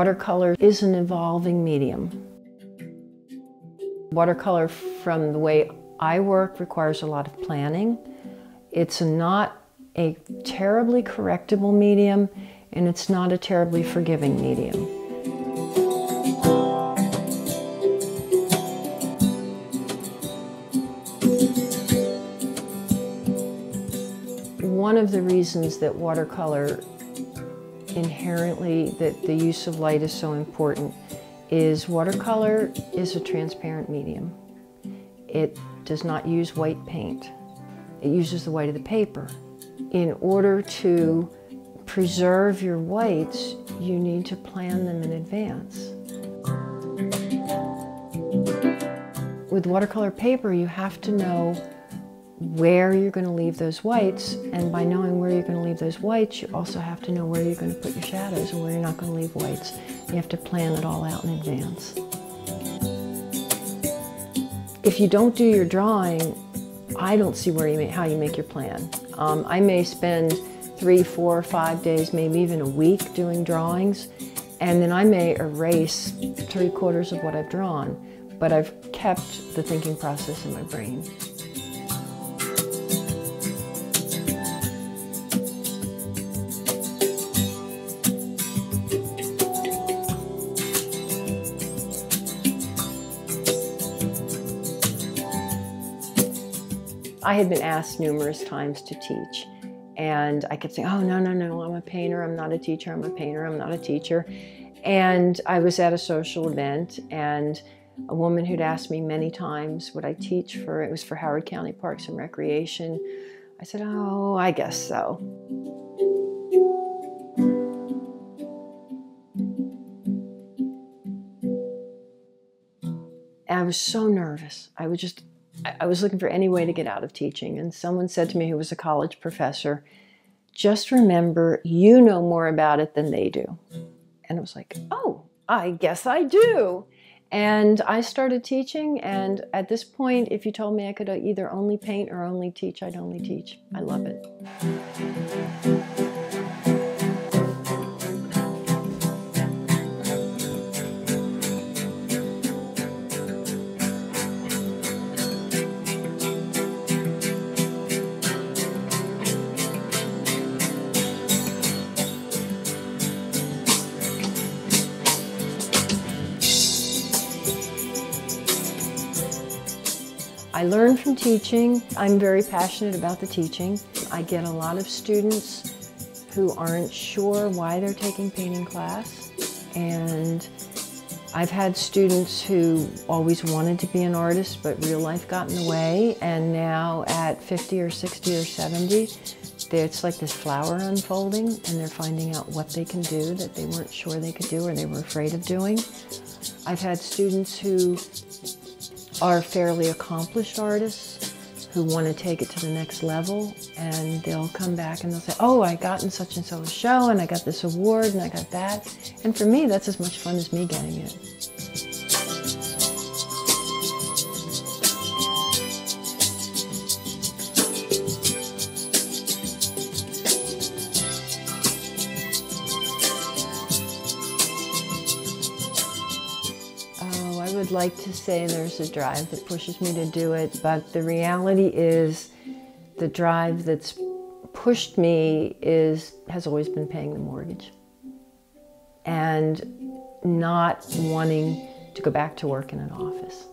Watercolor is an evolving medium. Watercolor, from the way I work, requires a lot of planning. It's not a terribly correctable medium, and it's not a terribly forgiving medium. One of the reasons that watercolor inherently, that the use of light is so important, is watercolor is a transparent medium. It does not use white paint. It uses the white of the paper. In order to preserve your whites, you need to plan them in advance. With watercolor paper, you have to know where you're going to leave those whites, and by knowing where you're going to leave those whites, you also have to know where you're going to put your shadows and where you're not going to leave whites. You have to plan it all out in advance. If you don't do your drawing, I don't see how you make your plan. I may spend 3, 4, 5 days, maybe even a week doing drawings, and then I may erase 3/4 of what I've drawn, but I've kept the thinking process in my brain. I had been asked numerous times to teach, and I kept saying, oh, no, no, no, I'm a painter, I'm not a teacher, I'm a painter, I'm not a teacher. And I was at a social event, and a woman who'd asked me many times would I teach for, it was for Howard County Parks and Recreation. I said, oh, I guess so. And I was so nervous. I was looking for any way to get out of teaching, and someone said to me, who was a college professor, just remember, you know more about it than they do. And I was like, oh, I guess I do. And I started teaching, and at this point, if you told me I could either only paint or only teach, I'd only teach. I love it. I learn from teaching. I'm very passionate about the teaching. I get a lot of students who aren't sure why they're taking painting class, and I've had students who always wanted to be an artist, but real life got in the way, and now at 50 or 60 or 70, it's like this flower unfolding, and they're finding out what they can do that they weren't sure they could do or they were afraid of doing. I've had students who are fairly accomplished artists who want to take it to the next level, and they'll come back and they'll say, oh, I got in such and so a show, and I got this award, and I got that. And for me, that's as much fun as me getting it. I would like to say there's a drive that pushes me to do it, but the reality is the drive that's pushed me has always been paying the mortgage and not wanting to go back to work in an office.